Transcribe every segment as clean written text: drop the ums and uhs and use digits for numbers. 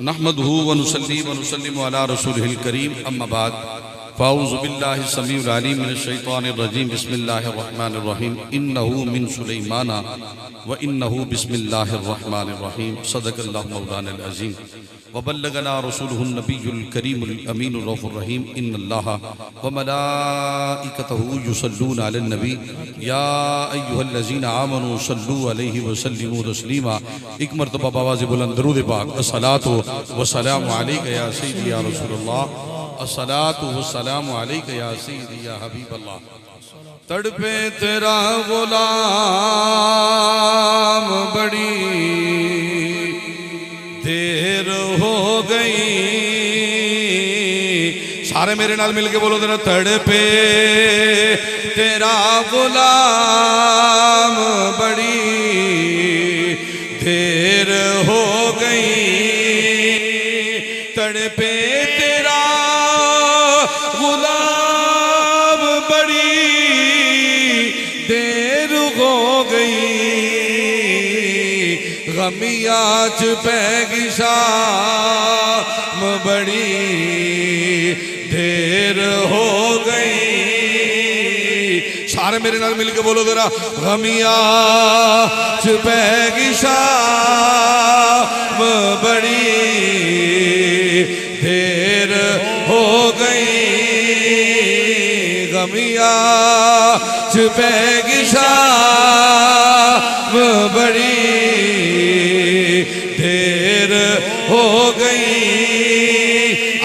नहमदुहु व नुसल्ली व नुसल्लिमु अला रसूलिहिल करीम अम्मा बाद फ़ाऊज़ु बिल्लाहि समीउल अलीम मिनश शैतानिर रजीम बिस्मिल्लाहिर रहमानिर रहीम इन्नहु मिन सुलैमान व इन्नहु बिस्मिल्लाहिर रहमानिर रहीम सदक़ल्लाहु मौलानाल अज़ीम व बल्लगना रसूलुहुन नबियुल करीमुल अमीनुर रऊफ़ुर रहीम इन्नल्लाहा व मलाइकतहु युसल्लूना अलन नबी या अय्युहल्लज़ीना आमनू सल्लू अलैहि व सल्लिमू तस्लीमा। एक मरतबा बावाज़े बुलंद दरूद पाक अस्सलातु व सलामु अलैका या सय्यदी या रसूलल्लाह अस्सलातु व सलामु अलैका या सय्यदी या हबीबल्लाह। तड़पे तेरा गुलाम बड़ी देर हो गई। सारे मेरे नाल मिलके बोलो तेरा तड़पे तेरा गुलाम बड़ी देर हो गई। तड़पे तेरा गुलाम बड़ी देर हो गई। गमी आज पैगी शाम बड़ी देर हो गई। सारे मेरे नाल मिलके बोलो जरा गमी आज पैगी शाम बड़ी देर हो गई। गमी आज पैगी शाम बड़ी देर हो गई।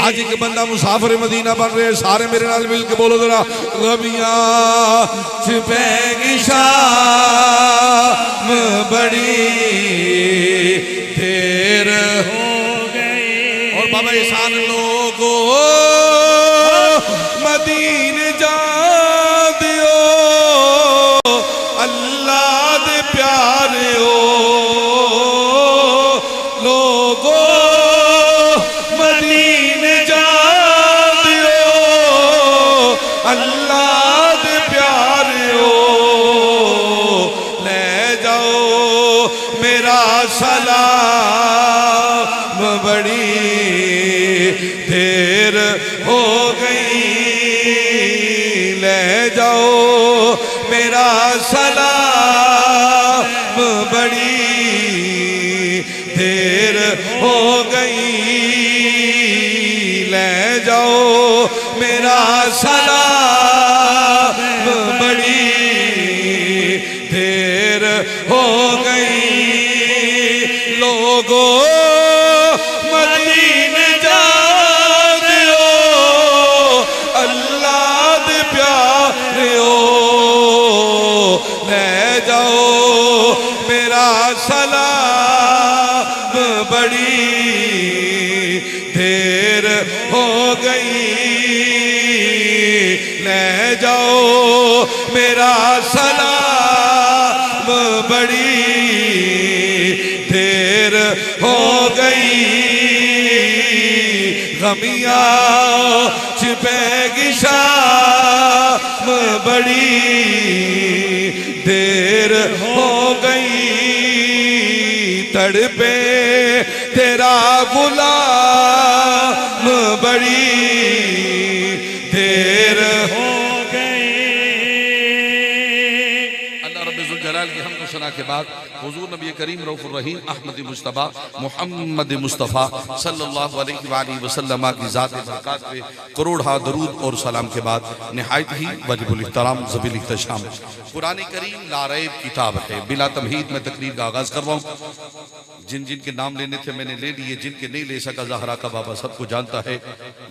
आज एक बंदा मुसाफिर मदीना बन रहे, सारे मेरे नाल मिल के बोलो जरा गमियां छिपेगी शाम बड़ी देर हो गई। और बाबा एहसान लोगो मदीने जा दियो अल्लाह दे प्यारे हो लोगो मदीने जा दियो अल्लाह दे प्यारे हो। ले जाओ मेरा सलाम बड़ी देर हो गई। ले जाओ मेरा सलाम बड़ी देर हो गई। ले जाओ मेरा सलाम बड़ी देर हो गई। लोगो मदीने जा दियो अल्लाह दे प्यारे हो। ले जाओ मेरा सलाम बड़ी देर हो गई। ले जाओ मेरा सलाम बड़ी देर हो गई। गमियां छिपेगी शाम बड़ी देर हो गई। तड़पे तेरा गुलाम बड़ी देर हो गई। अल्लाह रब्बुल जलाल की हमद व सना के बाद हुजूर नबी करीम रऊफ़ुर रहीम अहमद मुस्तफ़ा मोहम्मद मुस्तफ़ा सल्लल्लाहु अलैहि वसल्लम की ज़ात बरक़ात पे करोड़ा दरूद और सलाम के बाद निहायत ही वाजिबुल इहतराम ज़बील इख्तिशाम कुरान करीम लारैब किताब है। बिला तमहीद में तकरीर का आगाज़ कर रहा हूँ। जिन जिन के नाम लेने थे मैंने ले लिए, जिनके नहीं ले सका ज़हरा का बाबा सबको जानता है,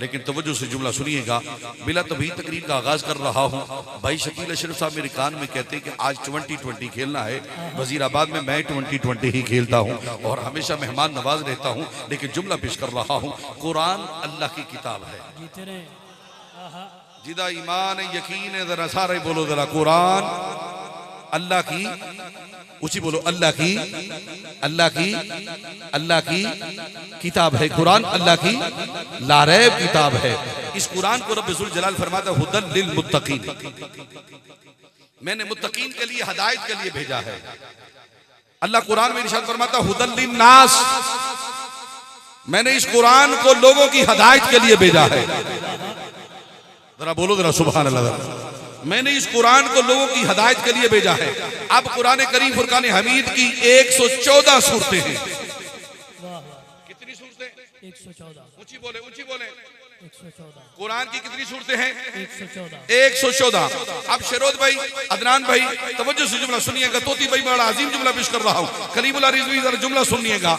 लेकिन तवज्जो से जुमला सुनिएगा। बिला तमहीद तकरीर का आगाज़ कर रहा हूँ। भाई शकील अशरफ साहब मेरे कान में कहते हैं कि आज 2020 खेलना है। वजीराबाद में मैं 2020 ही खेलता हूँ और हमेशा मेहमान नवाज रहता हूँ, लेकिन जुमला पेश कर रहा हूँ। कुरान अल्लाह की किताब है। जिदा ईमान यकीन है जरा सारे बोलो जरा कुरान अल्लाह की, ऊंची बोलो अल्लाह की किताब है। कुरान अल्लाह की लारैब किताब है। इस कुरान को रब्बुल जलाल फरमाता है हुदल लिल मुत्तकीन। मैंने मुत्तकीन के लिए हिदायत के लिए भेजा है। अल्लाह कुरान में इरशाद फरमाता हुदल लिन्नास, मैंने इस कुरान को लोगों की हदायत के लिए भेजा है। जरा बोलो जरा सुभान अल्लाह। मैंने इस कुरान को लोगों की हदायत के लिए भेजा है। अब कुरान करीम फुरकान हमीद की 114 सूरतें हैं। कितनी सूरतें? 114। ऊंची बोले, ऊंची बोले। 114। कुरान की कितनी सूरतें हैं? 114। अब शेरोज भाई, अदनान भाई तवज्जो से जुमला सुनिएगा। तोती भाई बड़ा अजीम जुमला पेश कर रहा हूँ। करीमुल्लाह रिजवी जरा जुमला सुनिएगा।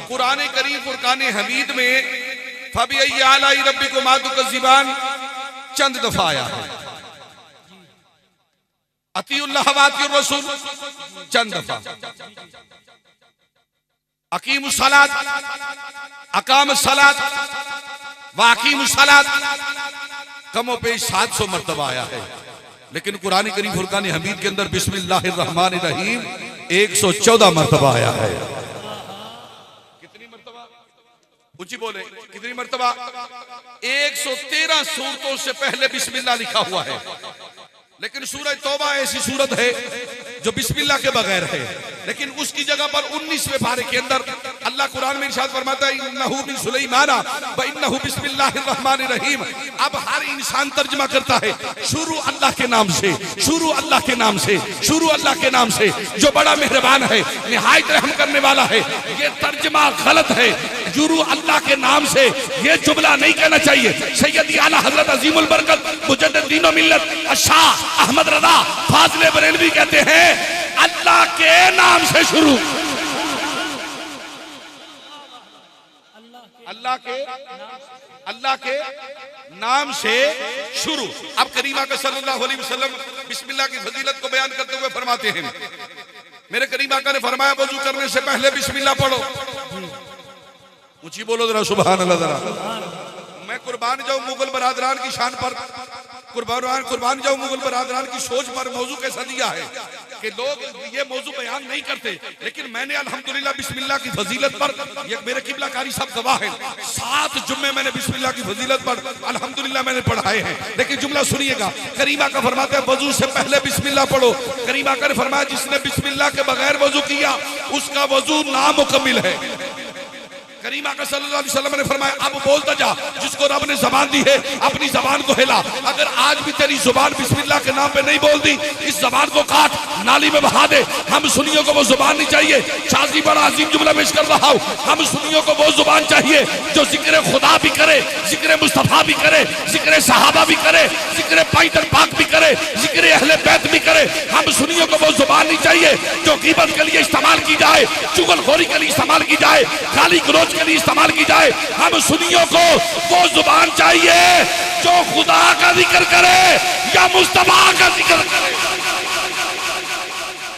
कुरान करीम फुरकान हमीद में फबी आलाई रब्बिकुमा तुकज़्ज़िबान चंद दफा आया है। अतीउल्लाह व अतीउर रसूल चंद दफा। अकीमुस सलात, अकामस सलात, वाकीमुस सलात कमो पेश 700 मर्तबा आया है। लेकिन कुरान करीम फुरकान हमीद के अंदर बिस्मिल्लाहिर रहमानिर रहीम 114 मर्तबा आया है। कितनी मर्तबा? ऊंची बोले, कितनी मर्तबा? 113 सूरतों से पहले बिस्मिल्लाह लिखा हुआ है। लेकिन सूरह तौबा ऐसी सूरत है जो बिस्मिल्लाह के बगैर है। लेकिन उसकी जगह पर 19वें पारे के अंदर अल्लाह कुरान में इरशाद फरमाता है इन्नहु मिन सुलैमाना व इन्नहु बिस्मिल्लाहिर रहमानिर रहीम। अब हर इंसान तर्जमा करता है शुरू अल्लाह के नाम से, शुरू अल्लाह के नाम से, शुरू अल्लाह के नाम से जो बड़ा मेहरबान है, निहायत रहम करने वाला है। ये तर्जमा गलत है। शुरू अल्लाह के नाम से ये जुमला नहीं कहना चाहिए। सैयदी आला हजरत अजीमुल बरकत मुजद्दिद दीन व मिल्लत शाह अहमद रजा फाज़िल बरेलवी कहते हैं अल्लाह के नाम से शुरू, अल्लाह के नाम से शुरू। अब करीमा का सल्लल्लाहु अलैहि वसल्लम बिस्मिल्लाह की फजीलत को बयान करते हुए फरमाते हैं, मेरे करीमा का ने फरमाया वजू करने से पहले बिस्मिल्लाह पढ़ो। ऊंची बोलो जरा सुभान अल्लाह। जरा मैं कुर्बान जाऊं मुगल बरादरान की शान पर, कुर्बान जाऊं मुगल बरादरान की सोच पर मौजू कैसा दिया है कि लोग ये मौजू बयान नहीं करते। लेकिन मैंने अल्हम्दुलिल्लाह बिस्मिल्लाह की फजीलत पर, ये मेरे किबला कारी साहब गवाह हैं, 7 जुम्मे मैंने बिस्मिल्लाह की फजीलत पर अल्हम्दुलिल्लाह मैंने पढ़ाए हैं। लेकिन जुमला सुनिएगा, करीमा का फरमाता है वजू से पहले बिस्मिल्लाह पढ़ो। करीमा का ने फरमाया जिसने बिस्मिल्लाह के बगैर वजू किया उसका वजू नामुकम्मिल है। करीमा का सल्लल्लाहु अलैहि वसल्लम ने फरमाया अब बोलता जा, जिसको रब ने जबान दी है अपनी जबान को हिला। अगर आज भी तेरी जुबान बिस्मिल्लाह के नाम पे नहीं बोलती, इस जबान को काट नाली में बहा दे। हम सुनियों को वो जुबान नहीं चाहिए। शाजी बड़ा अजीम जुमला पेश कर रहा हूँ, हम सुनियों को वो जुबान चाहिए जो जिक्र खुदा भी करे, जिक्र मुस्तफा भी करे, जिक्र सहाबा भी करे, जिक्र पैतर पाक भी करे, जिक्र अहले बैत भी करे। हम सुनियों को वो जुबान नहीं चाहिए जो गीबत के लिए इस्तेमाल की जाए, चुगलखोरी के लिए इस्तेमाल की जाए, गाली गलौज के लिए इस्तेमाल की जाए। हम सुन्नियों को वो जुबान चाहिए जो खुदा का जिक्र करे या मुस्तफा का जिक्र करे,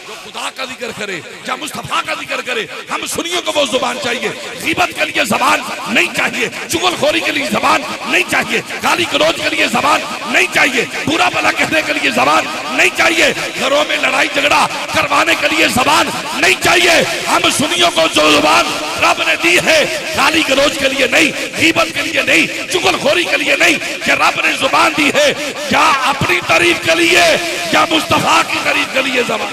जो खुदा का जिक्र करे या मुस्तफा का जिक्र करे। हम सुन्नियों को वो जुबान चाहिए। गीबत के लिए जबान नहीं चाहिए, चुगलखोरी के लिए जबान नहीं चाहिए, गाली गलौज के लिए जबान नहीं चाहिए, बुरा भला कहने के लिए जबान नहीं चाहिए, घरों में लड़ाई झगड़ा करवाने के लिए जबान नहीं चाहिए। हम सुन्नियों को जो जुबान रब ने दी है गाली गलौज के लिए नहीं, गीबत के लिए नहीं, चुगलखोरी के लिए नहीं, कि रब ने जुबान दी है या अपनी तारीफ के लिए या मुस्तफा की तारीफ के लिए जबान,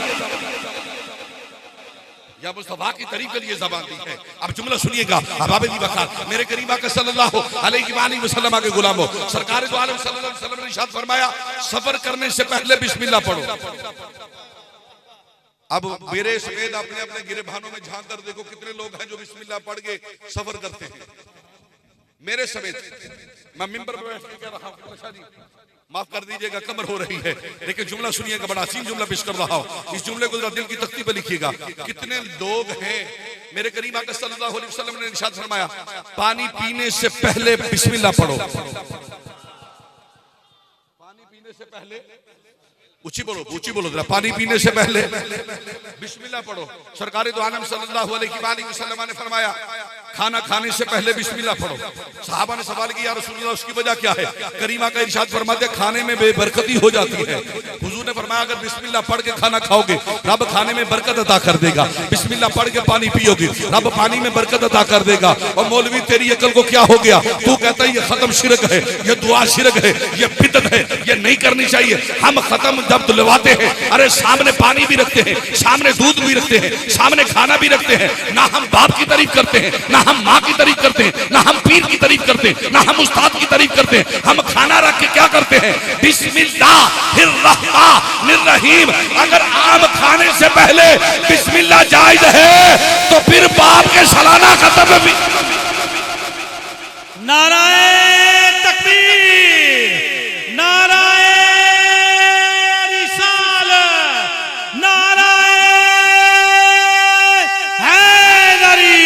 या मुस्तफा की तारीफ के लिए जबान दी है। अब जुमला सुनिएगा अहबाब दी वक़ार, मेरे करीमा का सल्लल्लाहु अलैहि वसल्लम के गुलामों, सरकार दो आलम सल्लल्लाहु अलैहि वसल्लम ने इरशाद फरमाया सफर करने से पहले बिस्मिल्लाह पढ़ो। अब मेरे समेत अपने अपने गिरबानों में झांक कर देखो कितने लोग हैं जो बिस्मिल्लाह पढ़ के सफर करते हैं। मेरे समेत, मैं मिंबर पर बैठ के कह रहा हूँ, माफ कर दीजिएगा कमर हो रही है, लेकिन जुमला सुनिएगा, बड़ा असीम जुमला पेश कर रहा हूँ। इस जुमले को जरा दिल की तख्ती पर लिखिएगा। कितने लोग हैं, मेरे करीम आका सल्लल्लाहु अलैहि वसल्लम ने इरशाद फरमाया पानी पीने से पहले बिस्मिल्लाह पढ़ो। पानी पीने से पहले, ऊंची बोलो जरा, पानी पीने से पहले बिस्मिल्लाह पढ़ो। सरकार दो आलम सल्लल्लाहु अलैहि वसल्लम ने फरमाया खाना खाने से पहले बिस्मिल्लाह पढ़ो। साहबा ने सवाल किया रसूलुल्लाह उसकी वजह क्या है? करीमा का इरशाद फरमाते खाने में बेबरकती हो जाती है। हुजूर ने फरमाया अगर बिस्मिल्लाह पढ़ के खाना खाओगे रब खाने में बरकत अता कर देगा, बिस्मिल्लाह पढ़ के पानी पियोगे रब पानी में बरकत अता कर देगा। और मौलवी तेरी अकल को क्या हो गया, तू कहता है ये खत्म शिरक है, ये दुआ शिरक है, ये बिदअत है, ये नहीं करनी चाहिए। हम खत्म जब दिलवाते हैं, अरे सामने पानी भी रखते हैं, सामने दूध भी रखते हैं, सामने खाना भी रखते हैं, ना हम बाप की तारीफ करते हैं, ना हम माँ की तारीफ करते हैं, ना हम पीर की तारीफ करते हैं, ना हम उस्ताद की तारीफ करते हैं। हम खाना रख के क्या करते हैं, बिस्मिल्लाहिर्रहमानिर्रहीम। अगर आम खाने से पहले बिस्मिल्लाह जायज है तो फिर बाप के सालाना खत्म भी। नाराए तकबीर, नाराए रिसालत, नाराए हैदरी,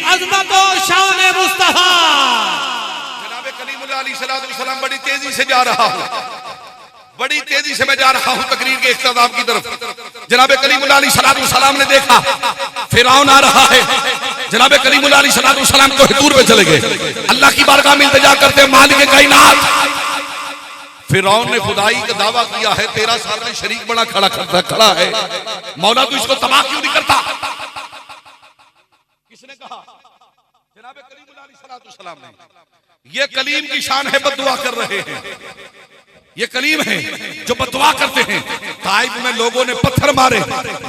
अज़मत और शान मुस्तफा। जनाब कलीमुल्लाह अलैहिस्सलाम बड़ी तेजी से जा रहा हूं, बड़ी तेजी से मैं जा रहा हूं तकरीर के इख्तिताम की तरफ। जनाब कलीमुल्लाह अलैहिस्सलाम ने देखा फिरौन आ रहा है। जनाब कलीमुल्लाह अलैहिस्सलाम को दूर पे चले गए, अल्लाह की बारगाह में इल्तिजा करते मालिक कायनात। फिरौन ने खुदाई का दावा किया है, तेरा सामने शरीक बड़ा खड़ा है, मौला तू इसको तबाह क्यों नहीं करता? किसने कहा? जनाब कलीमुल्लाह अलैहिस्सलाम ने। ये कलीम की शान है, बद्दुआ कर रहे हैं। ये कलीम है जो बददुआ करते हैं। ताइफ में लोगों ने पत्थर मारे,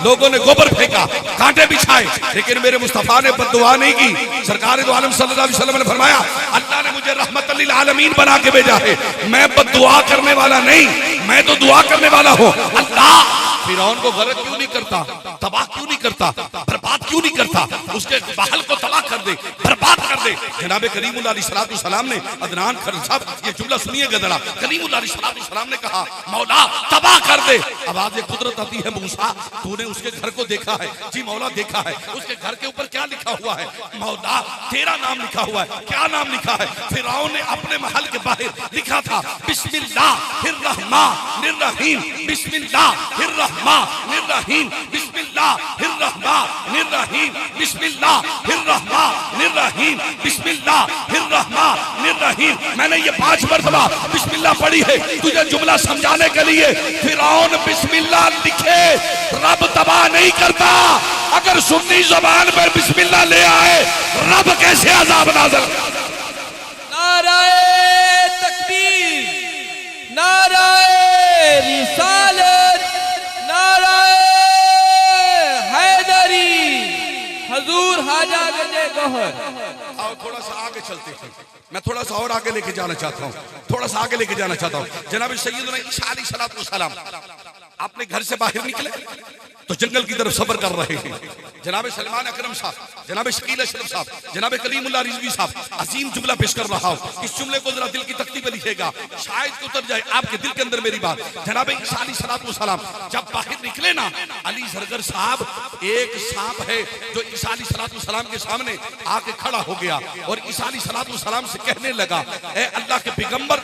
लोगों ने गोबर फेंका, कांटे बिछाए, लेकिन मेरे मुस्तफा ने बददुआ नहीं की। सरकार दो आलम सल्लल्लाहु अलैहि वसल्लम ने फरमाया, अल्लाह ने मुझे रहमतल लिल आलमीन बना के भेजा है, मैं बददुआ करने वाला नहीं, मैं तो दुआ करने वाला हूं। अल्लाह फिरौन को गरक क्यों नहीं करता, तबाह क्यों नहीं करता, बर्बाद क्यों नहीं करता? उसके महल को तबाह कर दे, बर्बाद कर दे। जनाब करीमुल्लाह अलैहिस्सलाम ने, अदनान खर साहब ये जुमला सुनिएगा जरा, करीमुल्लाह अलैहिस्सलाम ने कहा मौला तबाह कर दे। आवाज़ कुदरत आती है, मूसा तूने उसके घर को देखा है? जी मौला देखा है। उसके घर के ऊपर क्या लिखा हुआ है? मौला तेरा नाम लिखा हुआ है। क्या नाम लिखा है? फिरौन ने अपने महल के बाहर लिखा था बिस्मिल्लाहिर्रहमानिर्रहीम, बिस्मिल्लाहिर्रहमानिर्रहीम, बिस्मिल्लाहिर्रहमानिर्रहीम, बिस्मिल्लाहिर्रहमानिर्रहीम, बिस्मिल्लाहिर्रहमानिर्रहीम। मैंने ये 5 मरतबा बिस्मिल्लाह पढ़ी है तुझे जुमला समझाने के लिए। फिरौन बिस्मिल्लाह लिखे रब तबाह नहीं करता। अगर सुन्नी ज़बान पर बिस्मिल्लाह ले आए रब कैसे अज़ाब नाज़िल। नाराए तकबीर, नाराए रिसालत, नाराए हैदरी, हुजूर हाजा गंजे गौहर। आओ थोड़ा सा आगे चलते हैं, मैं थोड़ा सा और आगे लेके जाना चाहता हूँ, थोड़ा सा आगे लेके जाना चाहता हूँ। जनाब सैयदना ईसा अलैहिस्सलाम अपने घर से बाहर निकले तो जंगल की तरफ सफर कर रहे हैं। जनाब सलमान अकरम साहब, जनाब शकील अशरफ साहब, जनाब कलीमुल्लाह रिजवी साहब अजीम जुमला पेश कर रहा हूँ। इस जुमले को जरा दिल की तख्ती पे लिखिएगा, शायद उतर जाए आपके दिल के अंदर मेरी बात। जनाब ईसा अलैहिस्सलाम जब बाहर निकले ना, अली सरगर साहब एक सांप है जो ईसा अलैहिस्सलाम के सामने आके खड़ा हो गया और ईसा अलैहिस्सलाम से कहने लगा, ए अल्लाह के पैगंबर,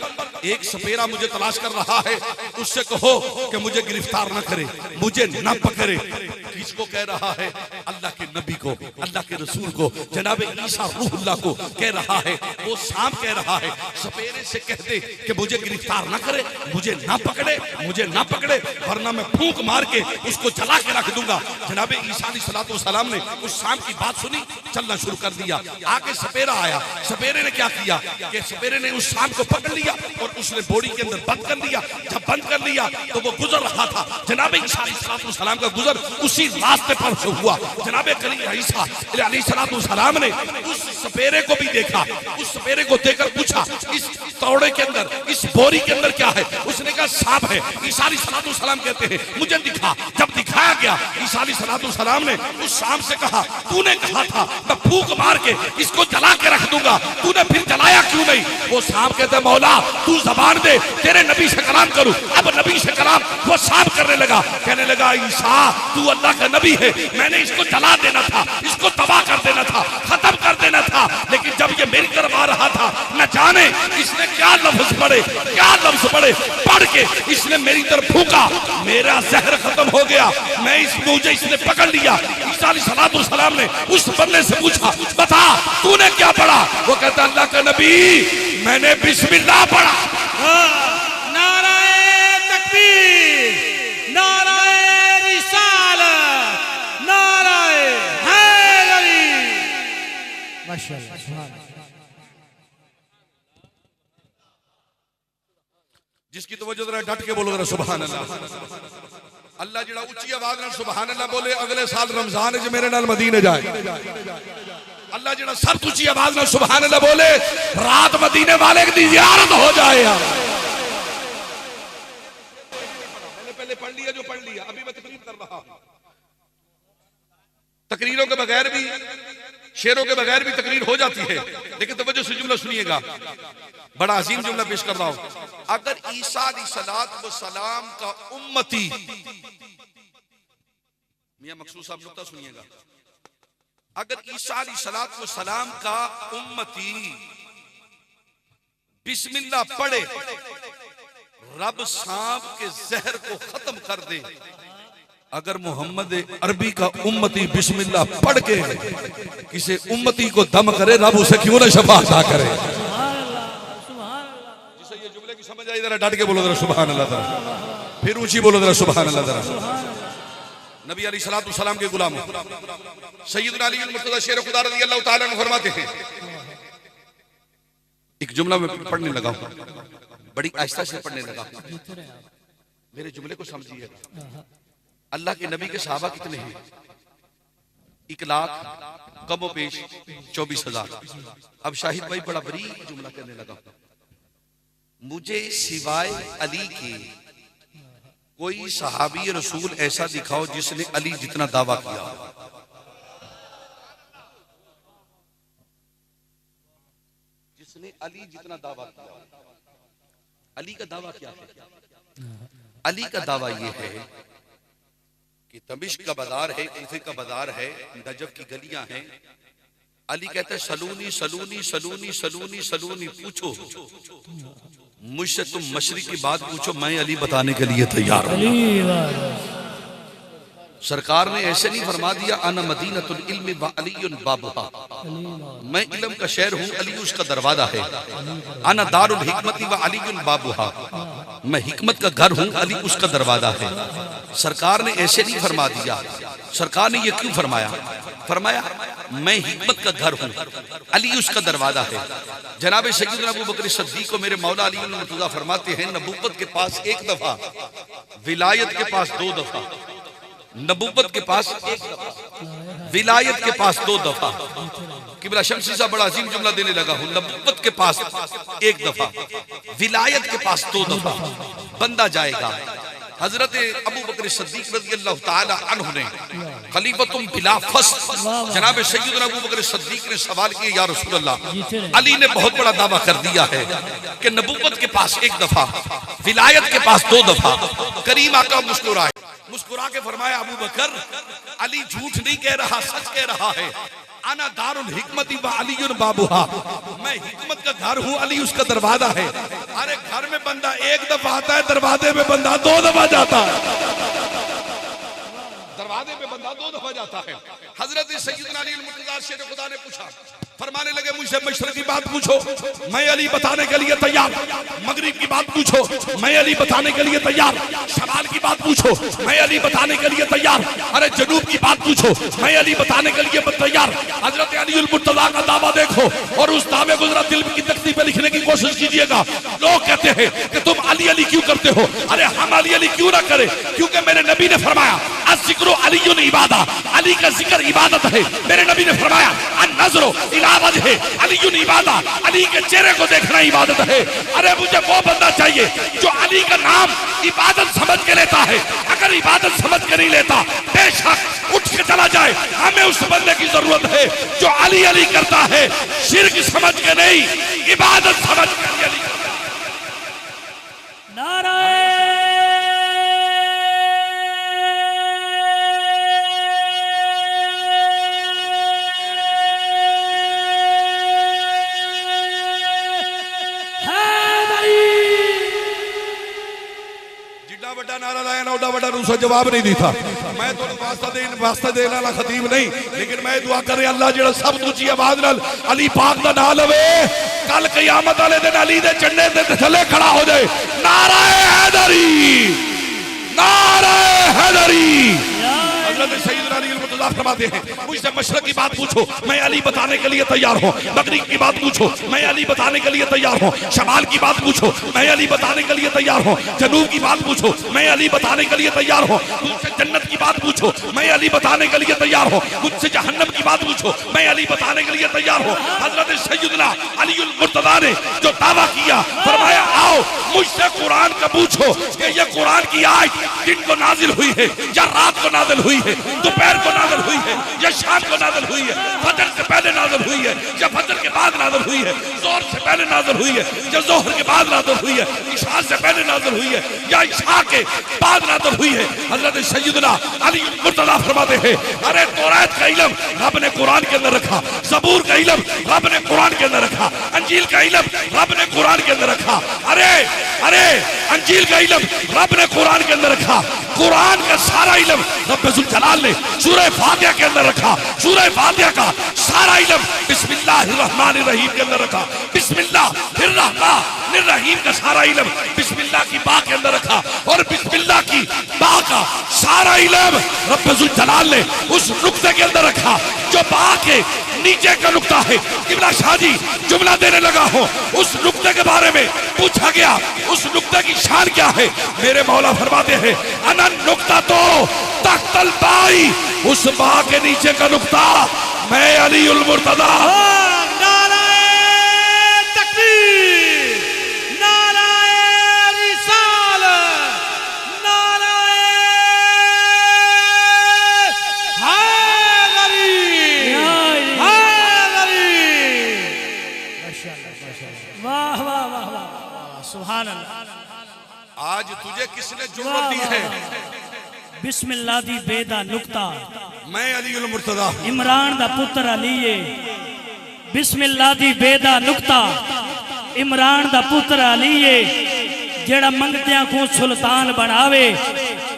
एक सपेरा मुझे तलाश कर रहा है, उससे कहो कि मुझे गिरफ्तार न करे, मुझे न पकड़े। किसको कह रहा है? अल्लाह के नबी को, अल्लाह के रसूल को, जनाब ईसा रूहुल्लाह को कह रहा है। वो सांप कह रहा है सपेरे से कह दे कि मुझे गिरफ्तार न करे, मुझे ना पकड़े, मुझे ना पकड़े, वरना मैं फूंक मार के उसको जला के रख दूंगा। जनाब ईसा अलैहिस्सलाम ने उस सांप की बात सुनी, चलना शुरू कर दिया। आगे सपेरा आया, सपेरे ने क्या किया कि सपेरे ने उस सांप को पकड़ लिया और उसने बोरी के अंदर बंद कर लिया। जब बंद कर लिया तो वो गुजर रहा था। जनाब ईसा अलैहिस्सलाम का गुजर उसी रास्ते पर से हुआ। जनाब ईसा अलैहिस्सलाम ने उस सपेरे को भी देखा, उस सपेरे को देखकर पूछा इस तौड़े के अंदर, इस बोरी के अंदर क्या है? उसने कहा सांप है। ईसा अलैहिस्सलाम कहते हैं मुझे दिखा। जब दिखाया गया ईसा अलैहिस्सलाम ने उस सांप से कहा, तूने कहा था मैं फूंक मार के इसको जला के रख दूंगा, तूने फिर जलाया क्यों नहीं? वो सांप कहते मौला तू जबान दे, तेरे नबी से कलाम करूं। अब नबी से कलाम वो सांप करने लगा, कहने लगा ईसा तू अल्लाह का नबी है, मैंने इसको जला देना था, इसको तबाह कर देना था, खत्म कर देना था, लेकिन जब ये मेरी तरफ आ रहा था न जाने इसने क्या लफ्ज पढ़े, क्या लफ्ज पढ़े, पढ़ के इसने मेरी तरफ फूंका, मेरा जहर खत्म हो गया, मैं मुझे इसने पकड़ लिया। ईसा अलैहिस्सलाम ने उस बंदे से पूछा बता तूने क्या पढ़ा? वो कहता अल्लाह का नबी मैंने बिस्मिल्लाह पढ़ा। नाराए तकबीर, नाराए रिसालत, नाराए हैदरी। माशाअल्लाह, सुभान अल्लाह। जिसकी तवज्जो जरा डट के बोलो जरा सुभान अल्लाह। अल्लाह जड़ा उच्ची आवाज नाल सुभान अल्लाह बोले अगले साल रमजान च मेरे नाल मदीने जाए। अल्लाह जड़ा सब तुझी आवाज में सुभान अल्लाह बोले रात मदीने वाले की जियारत हो जाए यार। मैंने पहले पढ़ लिया जो पढ़ लिया, अभी मैं तकरीर कर रहा हूं। तकरीरों के बगैर भी, शेरों के बगैर भी तकरीर हो जाती है, लेकिन तवज्जो से जुमला सुनिएगा, बड़ा अजीम जुमला पेश कर रहा हूं। अगर ईसा अलैहिस्सलाम का उम्मती, मियां मकसूद साहब नुक्ता सुनिएगा, अगर ईसा अलैहिस्सलाम का उम्मती बिस्मिल्लाह पढ़े, रब सांप के जहर को खत्म कर दे। अगर मोहम्मद अरबी का उम्मती बिस्मिल्लाह पढ़ के किसी उम्मती को दम करे, रब उसे क्यों ना शफा अता करे। जिसे ये जुमले की समझ आई जरा डट के बोलो जरा सुभान अल्लाह, जरा फिर ऊंची बोलो जरा सुभान अल्लाह। जरा नबी अलैहिस्सलाम के गुलाम सैयदना अली मुर्तज़ा शेर खुदा रज़ियल्लाहु ताला अन्हु फरमाते हैं, एक जुमला में पढ़ने लगा हूं, बड़ी आहिस्ता से पढ़ने लगा हूं, मेरे जुमले को समझिएगा। अल्लाह के नबी के सहाबा कितने हैं? 1,00,000 कमो पेश 24,000। अब शाहिद भाई बड़ा बरीक जुमला कहने लगा, मुझे सिवाय अली के कोई सहाबी रसूल ऐसा दिखाओ जिसने अली जितना दावा किया। जिसने अली जितना दावा किया। अली का दावा क्या है? अली का दावा यह है कि दमिश्क का बाजार है, कूफे का बाजार है, नजफ की गलियां हैं। अली कहता है सलूनी सलूनी सलूनी सलूनी सलूनी, पूछो मुझसे, तुम मशरिक की बात पूछो, मैं अली बताने के लिए तैयार हूं। सरकार ने ऐसे नहीं फरमा दिया अना मदीनतुल इल्म व अलीयुन बाबुहा, मैं इल्म का शहर हूं, अली उसका दरवाजा है। अना दारुल हिकमती व अलीयुन बाबुहा, मैं हिकमत का घर हूं, अली उसका दरवाजा है। सरकार ने ऐसे नहीं फरमा दिया। सरकार ने ये क्यों फरमाया? फरमाया मैं हिकमत का घर हूं, अली उसका दरवाजा है। जनाब सैयदना अबू बकर सिद्दीक को मेरे मौला अली मुर्तज़ा फरमाते हैं, नबूवत के पास एक दफा, विलायत के पास 2 दफा। नबूवत के पास 1 दफा, विलायत के पास 2 दफा। किबला शमसी साहब बड़ा अजीम जुमला देने लगा हूं, नबूवत के पास 1 दफा, विलायत के पास 2 दफा बंदा जाएगा। हजरत अबू बकर सिद्दीक रज़ियल्लाहु ताला अन्हु ने खलीफतुम बिला फस्ल, जनाब सैयदना अबू बकर सिद्दीक ने सवाल किया, या रसूल अल्लाह, अली ने बहुत बड़ा दावा कर दिया है कि नबूवत के पास 1 दफा, विलायत के पास 2 दफा। करीम आका मुस्कुराए, मुस्कुरा के फरमाया अबू बकर, अली झूठ नहीं कह रहा, सच कह रहा है। अना दारुल हिकमती व अलीयुन बाबुहा, मैं हिकमत का घर हूं, अली उसका दरवाजा है। अरे घर में बंदा 1 दफा आता है, दरवाजे में बंदा 2 दफा जाता है। दरवाजे में बंदा 2 दफा जाता है। हजरत सैयदना अली मुर्तज़ा शेर खुदा ने पूछा, फरमाने लगे मुझसे मशरिक की बात पूछो, मैं अली बताने के लिए तैयार। मगरिब की बात पूछो, मैं अली बताने के लिए तैयार। शमाल की बात पूछो, मैं अली बताने के लिए तैयार। अरे जनूब की बात पूछो, मैं अली बताने के लिए तैयार। हजरत अली मुर्तज़ा का दावा देखो और उस दावे को जरा दिल की तख्ती पे लिखने की कोशिश कीजिएगा। लोग कहते हैं कि तुम अली अली क्यों करते हो? अरे हम अली अली क्यों ना करें? क्योंकि मेरे नबी ने फरमाया अज़्ज़िक्रु अलीयुन इबादा, अली का जिक्र इबादत है। मेरे नबी ने फरमाया अन-नज़्रु इला वजहि अलीयुन इबादा, अली के चेहरे को देखना इबादत है। अरे मुझे वो बंदा चाहिए जो अली का नाम इबादत समझ के लेता है। अगर इबादत समझ के नहीं लेता, बेशक उठ के चला जाए। हमें उस बंदे की जरूरत है जो अली अली करता है, शिर्क समझ के नहीं, इबादत समझ के अली अली करता है। जवाब नहीं दी था। मैं तो वास्ता देने वाला खतीब नहीं, लेकिन मैं दुआ कर रहा अल्लाह जेड़ा सब तुझी आवाज नाल अली पाक दा नाम लवे, कल क़यामत वाले दिन अली दे झंडे दे थले खड़ा हो जाए। नारा हैदरी, नारा हैदरी। हज़रत सैयदना अली मुर्तजा फरमाते हैं, मुझसे मशरक की बात पूछो, मैं अली बताने के लिए तैयार हूँ। मगरिब की बात पूछो, मैं अली बताने के लिए तैयार हूँ। शमाल की बात पूछो, मैं अली बताने के लिए तैयार हूँ। जनूब की बात पूछो, मैं अली बताने के लिए तैयार हूँ। मुझसे जन्नत की बात पूछो, मैं अली बताने के लिए तैयार हूँ। मुझसे जहन्नम की बात पूछो, मैं अली बताने के लिए तैयार हूँ। हजरत सैयदना अली मुर्तजा ने जो दावा किया, फरमाया आओ मुझसे कुरान का पूछो कि ये कुरान की आयत दिन को नाजिल हुई है या रात को नाजिल हुई है, दोपहर को नाजिल हुई है या शाम को नाजिल हुई है, फजर से पहले नाजिल हुई है या फजर के बाद नाजिल हुई है, जोहर से पहले नाजिल हुई है या जोहर के बाद नाजिल हुई है, इशा से पहले नाजिल हुई है या इशा के बाद नाजिल हुई है। हजरत सैयदना अली मुर्तजा फरमाते हैं, अरे तौरात का इल्म रब ने कुरान के अंदर रखा, ज़बूर का इल्म रब ने कुरान के अंदर रखा, अंजील का इल्म रब ने कुरान के अंदर रखा। अरे अरे अंजील का इल्म रब ने कुरान के अंदर रखा, कुरान का सारा इल्म रब जुल जलाल ने सूरह फातिहा के अंदर रखा, सूरह फातिहा का सारा इल्म बिस्मिल्लाहिर्रहमानिर्रहीम के अंदर रखा, बिस्मिल्लाहिर्रहमानिर्रहीम का सारा इल्म बिस्मिल्लाह की बा के अंदर रखा, और बिस्मिल्लाह की बा का सारा इल्म रब जुल जलाल ने उस नुक्ते के अंदर रखा जो बा के नीचे का नुक्ता है। किबला शाह जी जुमला देने लगा हो, उस नुक्ते के बारे में पूछा गया, उस नुक्ते की शान क्या है? मेरे मौला फरमाते हैं, अना नुक्ता तो तख्तल बाई, उस बा के नीचे का नुक्ता मैं अली उल मुर्तजा। नाराए तकबीर, नाराए रिसालत, नाराए हैदरी, हैदरी। वाह वाह वाह वाह, सुभान अल्लाह। आज तुझे किसने जुर्रत दी है? बिस्मिल्लाह दी बेदा नुक्ता, मैं अली उल मुर्तजा इमरान दा पुत्र अली है। बिस्मिल्लाह दी बेदा नुक्ता, इमरान दा पुत्र अली है, जेड़ा मंगतियां को सुल्तान बनावे,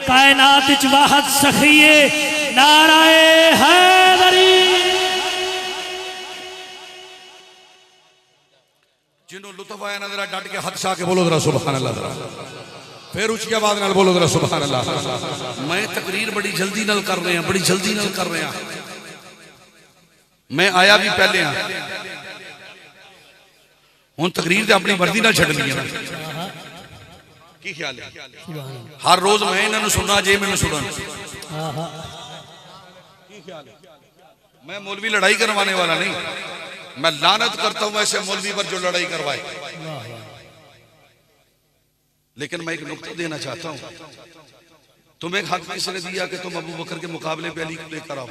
कायनात विच वाहद सखीए, नाराए हैदरी। जिन्हों लुत्फ आया ना जरा डट के हाथ छा के बोलो जरा सुभान अल्लाह, जरा फिर ऊंची आवाज नाल बोलो जरा सुभान अल्लाह। मैं तकरीर बड़ी जल्दी नाल कर रहे हैं, बड़ी जल्दी नाल कर रहे हैं। मैं आया भी पहले हाँ, हुण तकरीर तो अपनी मर्जी नाल छड्डनी है। की ख्याल है? हर रोज मैं इन्हां सुनना, जे मैनूं सुनन। मैं मौलवी लड़ाई करवाने वाला नहीं, मैं लानत करता हूं ऐसे मौलवी पर जो लड़ाई करवाए। लेकिन मैं एक नुक्ता देना चाहता हूं, तुम्हें हक किसने दिया कि तुम अबू बकर के मुकाबले पे अली को लेकर आओ?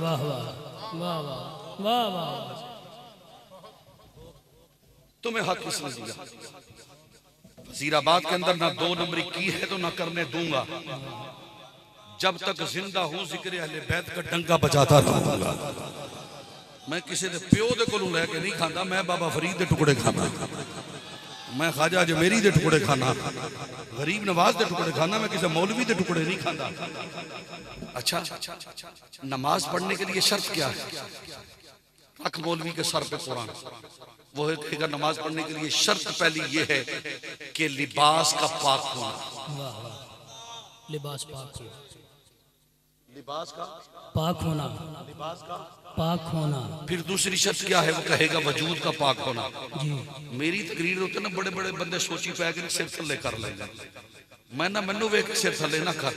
वाह वाह वाह वाह वाह, तुम्हें हक किसने दिया? वजीराबाद के अंदर ना 2 नंबरी की है तो ना करने दूंगा, जब तक जिंदा हूं जिक्र अहले बैत का डंका बजाता रहूंगा। मैं किसी दे प्यो दे कोलों लेके नहीं खांदा, मैं बाबा फरीद दे टुकड़े खाना, मैं ख्वाजा अजमेरी दे टुकड़े खाना, गरीब नवाज दे टुकड़े खाना, मैं किसी मौलवी दे टुकड़े नहीं खांदा। अच्छा, नमाज पढ़ने के लिए शर्त क्या है? रख मौलवी के सर पे कुरान, वो है कहेगा नमाज पढ़ने के लिए शर्त पहली ये है कि लिबास का पाक होना। लिबास पाक हो, लिबास का पाक होना, लिबास का पाक होना। फिर दूसरी शर्त क्या है? वो कहेगा वजूद का पाक होना। जी, मेरी तकरीर होते ना बड़े बड़े बंदे सोची पै के सिर थले कर लेंगे, मैं ना मैनू वेख के सिर थले ना कर,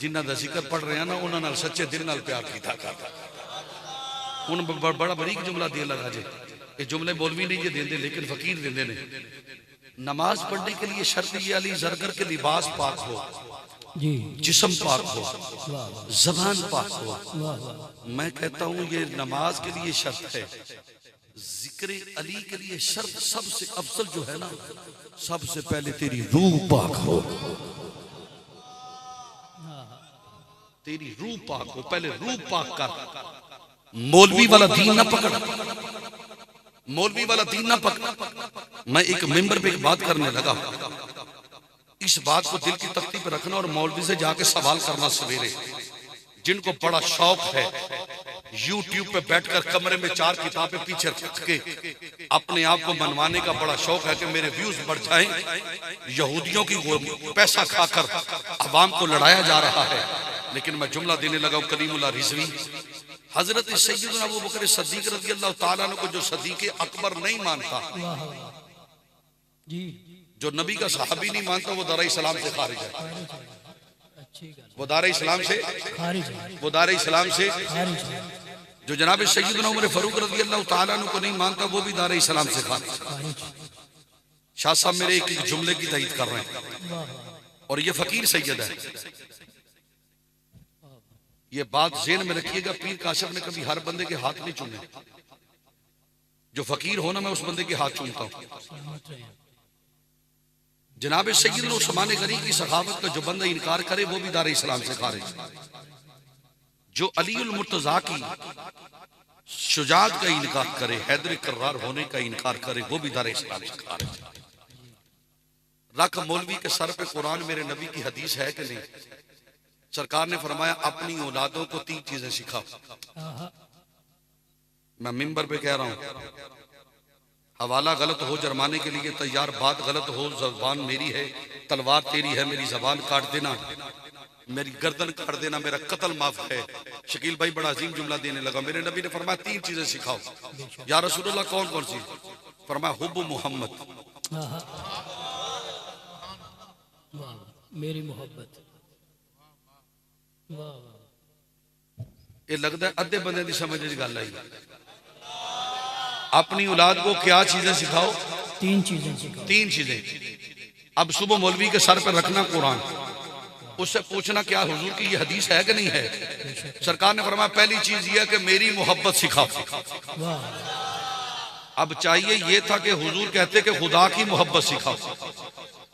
जिन्हां दा जिक्र पढ़ रहे हैं ना उन्हां नाल सच्चे दिल नाल प्यार कीता कर। हुण बड़ा बरीक जुमला दे लगा जे, ये जुमले मौलवी नहीं जे देंदे लेकिन फकीर देंदे ने। नमाज पढ़ने के लिए शर्त ये अली जरगर के लिबास पाक हो जी, जिस्म पाक हो, जबान पाक हो। वाह वाह, मैं कहता हूं ये नमाज के लिए शर्त है, जिक्र अली के लिए शर्त सबसे अफजल जो है ना, सबसे पहले तेरी रूह पाक हो, तेरी रूह पाक हो, पहले रूह पाक कर। मौलवी वाला दीन ना पकड़, मौलवी वाला दीन ना पकड़। मैं एक मेंबर पे एक बात करने लगा, इस बात को दिल की तख्ती पे रखना और मौलवी से जाके सवाल करना सवेरे। जिनको बड़ा शौक है यूट्यूब पे बैठकर कमरे में 4 किताबें पीछे रख के अपने आप को मनवाने का बड़ा शौक है कि मेरे व्यूज बढ़ जाएं, यहूदियों की पैसा खाकर अवाम को लड़ाया जा रहा है, लेकिन मैं जुमला देने लगा हूं कलीमुल्लाह रिजवी हजरत सैयदना अबू बकर सिद्दीक रज़ी अल्लाह तआला अन्हु को जो सदीक अकबर नहीं मानता, जी जो नबी का सहाबी नहीं मानता, वो दारा इस्लाम से खारिज है। अच्छी गल, वो दारा इस्लाम से खारिज है, वो दारा इस्लाम से खारिज है, जो जनाब सैयदना उमर फारूक रज़ी अल्लाह तआला अन्हु को नहीं मानता, वो भी दारा इस्लाम से खारिज है। खारिज। शाह साहब मेरे एक जुमले की तईद कर रहे हैं वाह वाह, और ये फकीर सैयद है। ये बात ज़हन में रखिएगा, पीर काशिफ ने कभी हर बंदे के हाथ नहीं चूमे। जो फकीर हो ना, मैं उस बंदे के हाथ चूमता हूं। सलामत रहे। जनाब सैयदना उस्मान गनी की सखावत का जो बंदा इनकार करे, वो भी दार इस्लाम से खारिज। जो अलीउल मुर्तजा की शुजात का इनकार करे, हैदर कर्रार होने का इनकार करे, वो भी दार इस्लाम से खारिज। रख मौलवी के सर पे कुरान मेरे नबी की हदीस है कि नहीं? सरकार ने फरमाया अपनी औलादों को 3 चीजें सिखाओ। आहा, मैं मिंबर पे कह रहा हूं, हवाला गलत हो जरमाने के लिए तैयार, बात गलत हो, जबान मेरी है, तलवार तेरी है, मेरी जबान काट देना, मेरी गर्दन काट देना, मेरा कत्ल माफ है। शकील भाई बड़ा अजीम जुमला देने लगा। मेरे नबी ने फरमाया 3 चीजें सिखाओ। या रसूलुल्लाह कौन कौन सी? फरमाया हुब्बु मोहम्मद, आहा, वाह वाह, मेरी मोहब्बत, वाह वाह, ये लगता है अद्धे बंदे की समझ च गल आई। अपनी औलाद को क्या चीजें सिखाओ? 3 चीजें सिखाओ। 3 चीजें। अब सुबह मौलवी के सर पर रखना कुरान, उससे पूछना क्या हुजूर की ये हदीस है कि नहीं है? सरकार ने फरमाया पहली चीज ये है कि मेरी मोहब्बत सिखाओ। वाह, अब चाहिए ये था कि हुजूर कहते कि खुदा की मोहब्बत सिखाओ,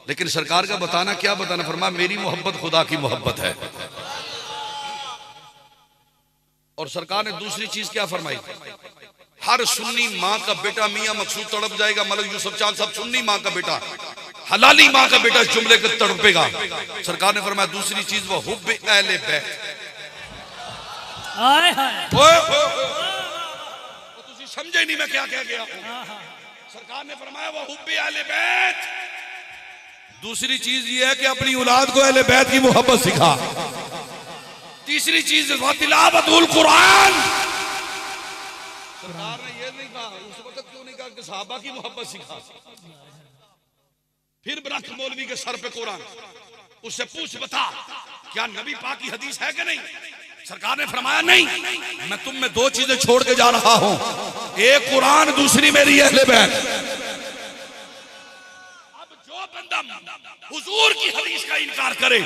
लेकिन सरकार का बताना क्या बताना? फरमाया मेरी मोहब्बत खुदा की मोहब्बत है। और सरकार ने दूसरी चीज क्या फरमाई? हर सुन्नी माँ का बेटा मियां मकसूद तड़प जाएगा। मलक यूसुफ चांद साहब सुन्नी माँ का बेटा, हलाली माँ का बेटा इस जुमले को तड़पेगा। सरकार ने फरमाया दूसरी चीज वो हुब्बे अहले बैत। आए हाय, तुसी समझे नहीं मैं क्या कह गया? सरकार ने फरमाया वो हुब्बे अहले बैत। दूसरी चीज ये है कि अपनी औलाद को अहले बैत की मोहब्बत सिखा। तीसरी चीज तिलावतुल कुरान। सरकार ने ये नहीं कहा, उस वक्त क्यों नहीं कहा कि सहाबा की मोहब्बत सिखा? फिर रख मौलवी के सर पे कुरान, उससे पूछ बता क्या नबी पाक की हदीस है कि नहीं? सरकार ने फरमाया नहीं, मैं तुम में 2 चीजें छोड़ के जा रहा हूं, एक कुरान, दूसरी मेरी अहले बैत। अब जो बंदा हुजूर की हदीस का इनकार करे,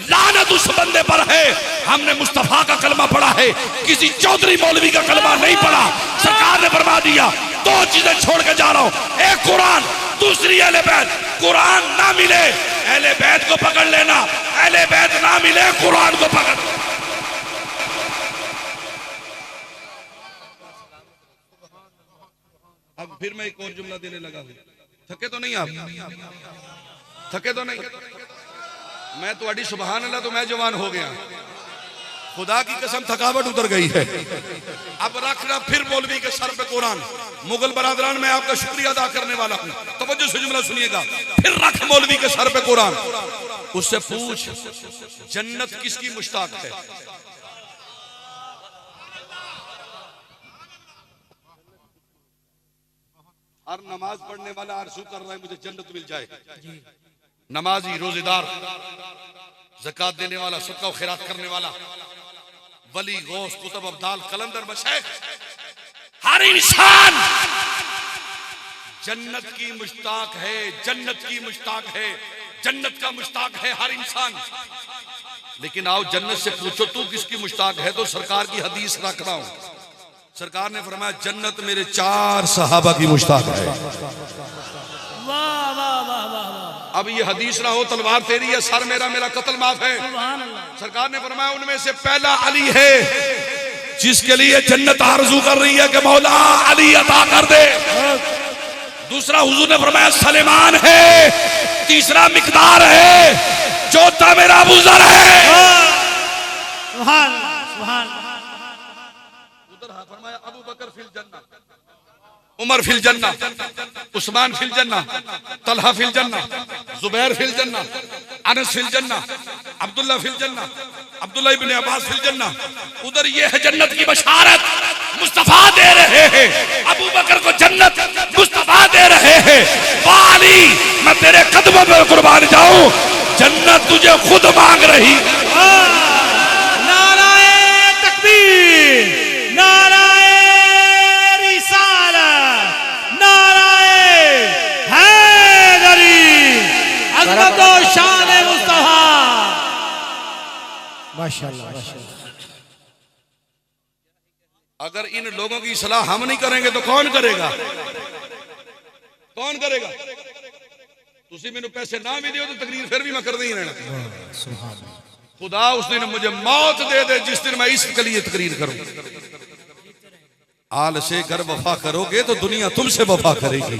लानत उस बंदे पर है। हमने मुस्तफा का कलमा पढ़ा है, किसी चौधरी मौलवी का कलमा नहीं पढ़ा। सरकार ने फरमा दिया 2 चीजें छोड़ के जा रहा हूं, एक कुरान, दूसरी अहले बैत। कुरान ना मिले अहले बैत को पकड़ लेना, अहले बैत ना मिले कुरान को पकड़। अब फिर मैं एक और जुमला देने लगा हूं। थके तो नहीं आप? थके तो नहीं? मैं तो सुभान अल्लाह, तो मैं जवान हो गया। खुदा की कसम थकावट उतर गई है। अब रखना फिर मौलवी के सर पे कुरान। मुगल बरादरान मैं आपका शुक्रिया अदा करने वाला हूं, तवज्जो से जुमला सुनिएगा। फिर रख मौलवी के सर पे कुरान, उससे पूछ जन्नत किसकी मुश्ताक है? हर नमाज पढ़ने वाला आरज़ू कर रहा है मुझे जन्नत मिल जाए। नमाजी, रोजेदार, ज़कात देने वाला, सदका खैरात करने वाला, वली, गौस, कुतुब, अब्दाल, कलंदर, मशाइख, हर इंसान जन्नत की मुश्ताक है, जन्नत की मुश्ताक है, जन्नत का मुश्ताक है हर इंसान। लेकिन आओ जन्नत से पूछो तू किसकी मुश्ताक है, तो सरकार की हदीस रख रहा हूं। सरकार ने फरमाया जन्नत मेरे 4 सहाबा की मुश्ताक है। वाह वाह वाह वाह। अब ये हदीस ना हो तलवार तेरी है, सर मेरा, मेरा कत्ल माफ है। सुभान अल्लाह। सरकार ने फरमाया उनमें से पहला अली है, जिसके लिए जन्नत आरज़ू कर रही है कि मौला अली अता कर दे। दूसरा हुजूर ने फरमाया सलेमान है, तीसरा मिकदार है, चौथा मेरा अबू ज़र है। सुभान सुभान। उधर फरमाया अबू बकर फिल जन्नत, उमर फिल जन्नत, उस्मान फिल जन्नत, तलहा फिल जन्नत, जुबैर फिल जन्नत, अनस फिल जन्ना, अब्दुल्ला फिल जन्ना, अब्दुल्ला इब्ने अब्बास फिल जन्ना। उधर ये है जन्नत की बशारत मुस्तफा दे रहे हैं, अबू बकर को जन्नत मुस्तफा दे रहे हैं। वाली मैं तेरे कदमों में कुर्बान जाऊं, जन्नत तुझे खुद मांग रही। नाराए तकबीर, नाराए रिसालत, नाराए हैदरी, अज़मत और शान मुस्तफा। माशाअल्लाह, माशाअल्लाह। अगर इन लोगों की सलाह हम नहीं करेंगे तो कौन करेगा? कौन करेगा? तुसी मैंने पैसे ना भी दियो तो तकरीर फिर भी मैं कर नहीं रहना। खुदा उस दिन मुझे मौत दे दे जिस दिन मैं इसके लिए तकरीर करूं। आल से घर वफा करोगे तो दुनिया तुमसे वफा करेगी।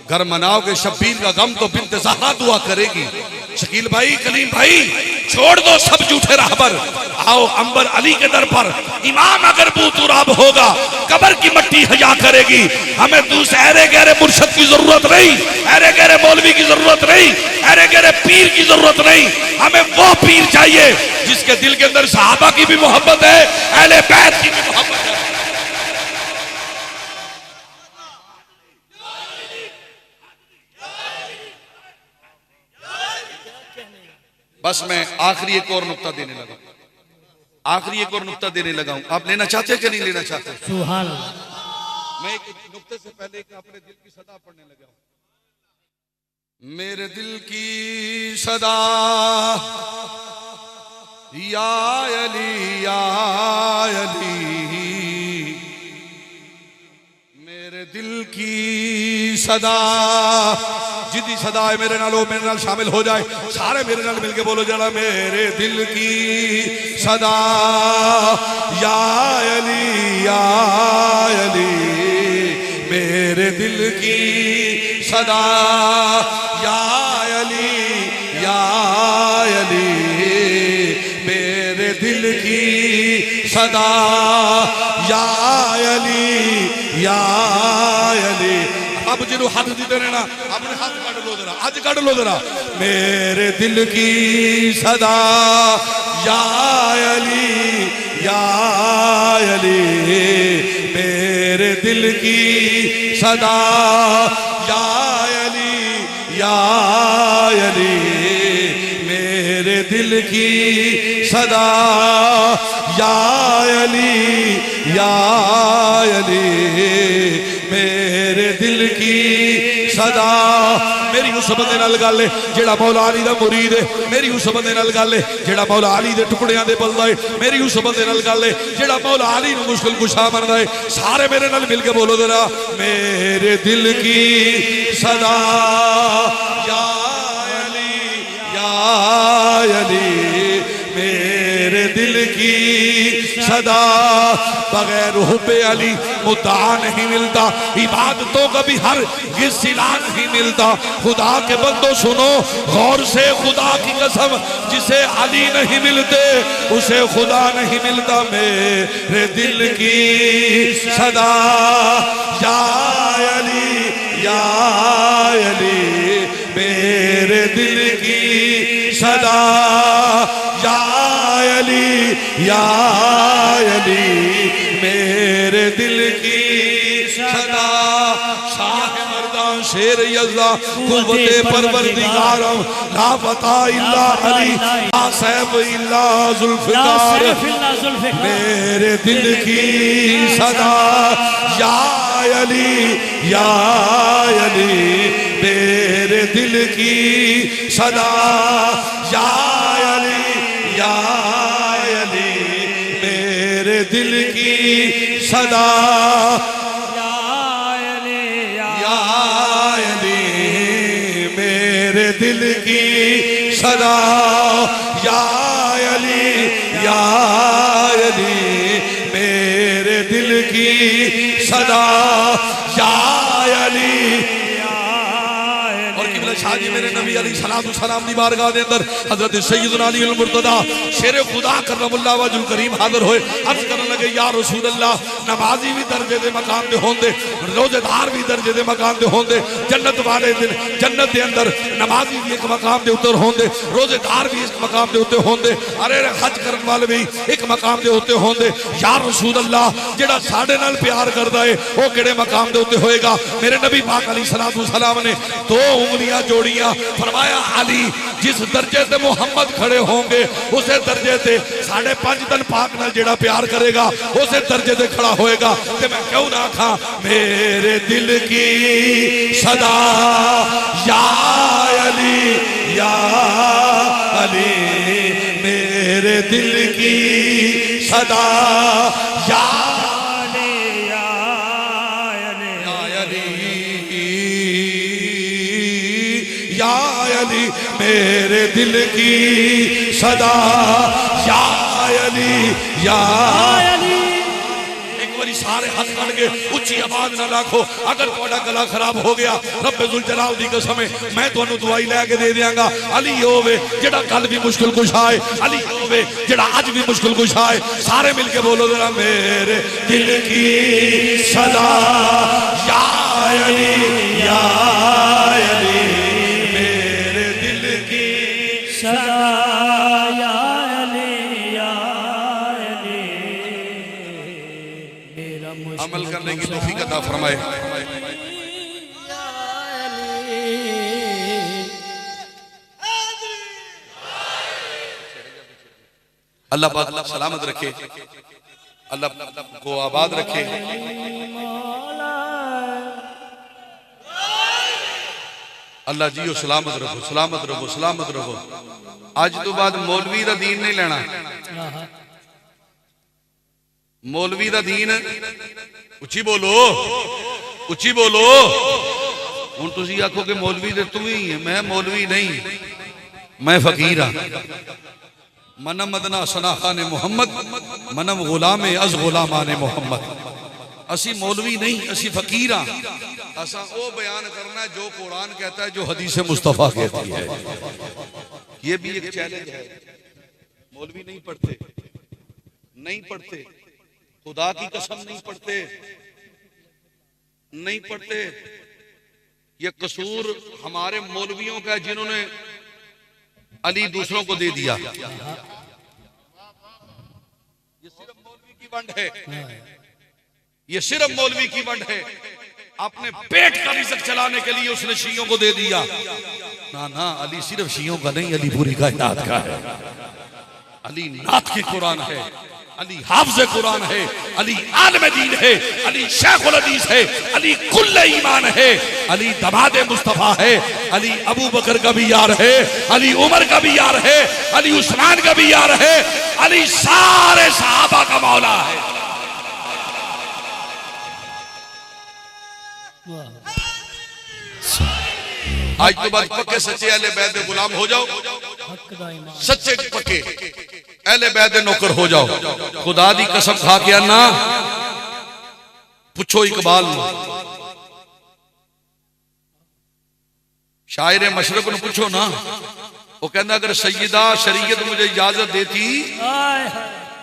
घर मनाओगे शब्बीर का गम तो बिन्त ज़हरा दुआ करेगी। शकील भाई, कलीम भाई, छोड़ दो सब झूठे राहबर, आओ अंबर अली के दर पर। इमाम अगर बूतुराब होगा कब्र की मट्टी हया करेगी। हमें दूसरे अरे गहरे मुर्शद की जरूरत नहीं, अरे गहरे मौलवी की जरूरत नहीं, अरे गहरे पीर की जरूरत नहीं। हमें वो पीर चाहिए जिसके दिल के अंदर सहाबा की भी मोहब्बत है, अहले बैत की भी मोहब्बत है। बस मैं आखिरी एक और नुक्ता देने लगा, आखिरी एक और नुक्ता देने लगा हूं। आप लेना चाहते हैं कि नहीं लेना चाहते? सुभान। मैं एक नुक्ते से पहले अपने दिल की सदा पढ़ने लगा हूं। मेरे दिल की सदा या अली या अली, मेरे दिल की सदा, जिदी सदा है मेरे नाल, मेरे नाल शामिल हो जाए। सारे मेरे नाल मिलके बोलो जरा, मेरे दिल की सदा या अली या अली, मेरे दिल की सदा या अली या अली, मेरे दिल की सदा या अली या अली। अब जिन्हों हाथ दीते रहना, अपने हाथ काट लो जरा, आज काट लो जरा। मेरे दिल की सदा या अली या अली, मेरे दिल की सदा या अली या अली, मेरे दिल की सदा या अली या अली, मेरे दिल की सदा। मेरी उस बंदे नाल गल है जेड़ा मौला अली दा मुरीद है, मेरी उस बंदे नाल गल है जेड़ा मौला अली दे टुकड़ियां दे बंदा है, मेरी उस बंदे नाल गल है जेड़ा मौला अली नूं मुश्किल कुशा मनदा है। सारे मेरे नाल मिल के बोलो जरा, मेरे दिल की सदा या अली या अली, मेरे दिल की सदा। बगैर हुब्बे अली मुद्दा नहीं मिलता, इबादतों का भी हर सिला नहीं मिलता। खुदा के बंदो सुनो गौर से, खुदा की कसम, जिसे अली नहीं मिलते उसे खुदा नहीं मिलता। मेरे दिल की सदा या अली या अली, मेरे दिल की सदा या अली या अली, मेरे दिल की सदा। शाह मर्दान शेर यज़्ज़ा कुव्वते परवरदिगारम, ला फता इल्ला अली ला सैफ इल्ला जुल्फ़िकार, मेरे दिल की सदा या अली या अली, मेरे दिल की सदा या अली या अली, मेरे दिल की सदा या अली या अली, मेरे दिल की सदा या अली या अली, मेरे दिल की सदा या अली। और शाजी मेरे नबी अली सलातु सलाम दी बारगाह दे अंदर हजरत सैयदना अली अल मुर्तदा शेर खुदा करमुल्लाह वजुल करीम हाजिर होए। अर्ज करने लगे या रसूल अल्लाह, नमाजी भी दर्जे दे मकाम दे होंदे, रोजेदार भी दर्जे दे मकाम दे होंदे, जन्नत वाले दिन जन्नत दे अंदर नमाजी भी एक मकाम दे उत्ते होंदे, रोजेदार भी एक मकाम दे उत्ते होंदे, अरे हज करने वाले भी एक मकाम दे उत्ते होंदे। या रसूल अल्लाह, जेड़ा साडे नाल प्यार करदा है वो केड़े मकाम दे उत्ते होएगा? मेरे नबी पाक अली सलातु सलाम ने दो उंगलियां जोड़ियां, फरमाया अली जिस दर्जे ते मोहम्मद खड़े होंगे उसे दर्जे ते साढ़े 5 दिन पाक नाल जेड़ा प्यार करेगा उसे दर्जे ते खड़ा होएगा। ते मैं क्यों ना आखा मेरे दिल की सदा या अली या अली, मेरे दिल की सदा या मेरे दिल की सदा या अली या अली। एक बारी सारे हाथ काट के उच्ची आवाज ना लाखो। अगर तुम्हारा गला खराब हो गया रब्बे जुल जलाल दी कसम मैं तुम्हें दवाई लैके दे देंगा। अली होवे जेड़ा कल भी मुश्किल कुशा है, अली होवे जेड़ा आज भी मुश्किल कुशा है। सारे मिलके बोलो जरा मेरे दिल की सदा या अली या अली, अमल करने की तौफीक अता फरमाए। अल्लाह पाक सलामत रखे, अल्लाह को आबाद रखे। अल्लाह जियो सलामत रखो, सलामत रखो, सलामत रखो। आज तो बाद मौलवी दा दीन नहीं लेना, मौलवी दा दीन उच्ची बोलो, उच्ची बोलो। हुण तुसी आखो कि मौलवी दे तू ही है, मैं मौलवी नहीं, मैं फकीर हाँ। मनम मदना सनाखा ने मोहम्मद, मनम गुलाम अज गुलामा ने मोहम्मद। असी मौलवी नहीं, असी फकीर हाँ। असा वो बयान करना है जो कुरान कहता है, जो हदीस मुस्तफा कहती है। ये भी एक चैलेंज है। मौलवी नहीं पढ़ते, नहीं पढ़ते, खुदा की कसम नहीं पढ़ते, नहीं पढ़ते। ये कसूर हमारे मौलवियों का है जिन्होंने अली दूसरों को दे दिया। ये सिर्फ मौलवी की वंड है, ये सिर्फ मौलवी की वंड है। अपने पेट का रिज़्क़ चलाने के लिए उसने शियों को दे दिया। ना ना, अली सिर्फ शियों का नहीं, अली पूरी कायनात का है। अली नात की कुरान है, अली हाफ़िज़ कुरान है, अली आलिम दीन है, अली शेखुल हदीस है, अली कुल्ले ईमान है, अली दमादे मुस्तफा है, अली अबू बकर का भी यार है, अली उमर का भी यार है, अली उस्मान का भी यार है, अली सारे सहाबा का मौला है। आज तो बाद पक्के सच्चे अहले बैत दे गुलाम हो जाओ, सच्चे पक्के अहले बैत दे नौकर हो जाओ। खुदा दी कसम खा के आना, पूछो इकबाल शायर मशरक ने पूछो ना, वो कहना अगर सैयदा शरीयत मुझे इजाजत देती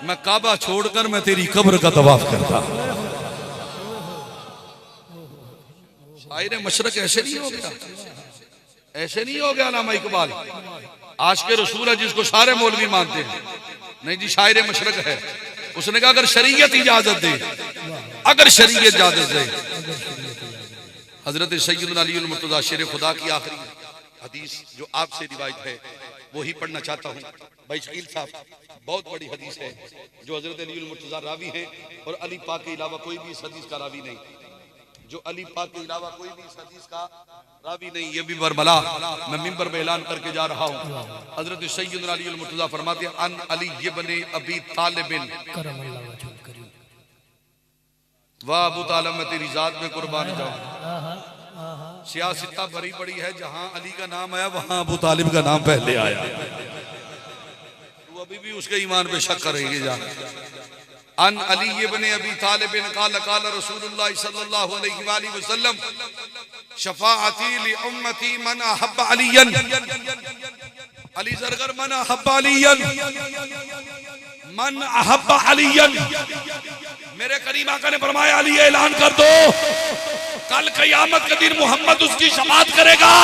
मैं काबा छोड़कर मैं तेरी कब्र का तवाफ करता। शायर मशरक ऐसे नहीं हो गया, ऐसे नहीं हो गया नामा इकबाल। आशिक़ रसूल है जिसको सारे मौलवी मानते हैं। नहीं जी, शायर मशरक है। उसने कहा अगर शरीयत इजाजत दे, अगर शरीयत इजाजत दे। हजरत सैयदना अली अल मुर्तज़ा शेर खुदा की आखिरी हदीस जो आपसे रिवायत है वही पढ़ना चाहता हूँ। भाई शकील साहब, बहुत बड़ी हदीस है जो हजरत अली अल मुर्तज़ा रावी है और अली पाक के अलावा कोई भी इस हदीस का रावी नहीं। जो अली पाक के अलावा कोई भी इस हदीस का रावी नहीं। ये भी बरमला मैं मिंबर में ऐलान करके जा रहा हूँ। हजरत सैयदना अली अल मुर्तज़ा फरमाते हैं अन अली इब्न अबी तालिब वाह अबू तालिब मैं तेरी जात में कुर्बान जाऊं। सियासत भरी पड़ी है, जहां अली का नाम आया वहां अबू तालिब का नाम पहले आया। तू अभी भी उसके ईमान पे शक करेगी जा। अन अली इब्न अबी तालिब क़ाल क़ाल रसूलुल्लाह सल्लल्लाहु अलैहि वसल्लम शफाअती ली उम्मती मन अहब्ब अलियन, अली जरगर मन अहब्ब अलियन, मन अहब्ब अलियन। मेरे करीम आका ने फरमाया अली ऐलान कर दो कल क़यामत के दिन मोहम्मद उसकी शफाअत करेगा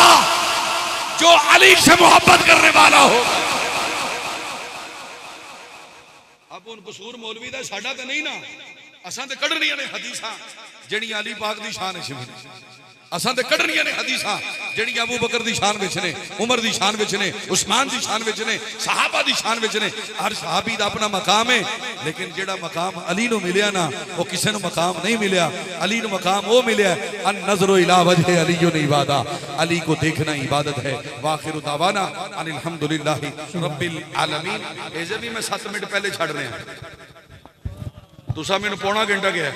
जो अली से मोहब्बत करने वाला हो। अब उन कसूर मौलवी दा साडा ते नहीं ना, असां ते कढ़नियां ने हदीसां जड़ियां अली पाक दी शान विच ने, असां ते कढ़नियां ने हदीसां जड़ियां अबू बकर दी शान विच ने, उमर दी शान विच ने, उस्मान दी शान विच ने, सहाबा दी शान विच ने। हर सहाबी दा अपना मकाम है, लेकिन जेड़ा मकाम अली नु मिलिया ना वो किसी नु मकाम नहीं मिलिया। अली नु मकाम वो मिलिया अन नज़रो इला वजह अलीयुन इबादा, अली को देखना इबादत है। वाखिरु दावाना अनिल हम्दुलिल्लाहि रब्बिल आलमीन। इसे भी मैं 7 मिनट पहले छड़ रहा, तुसा मैनू पौना घंटा गया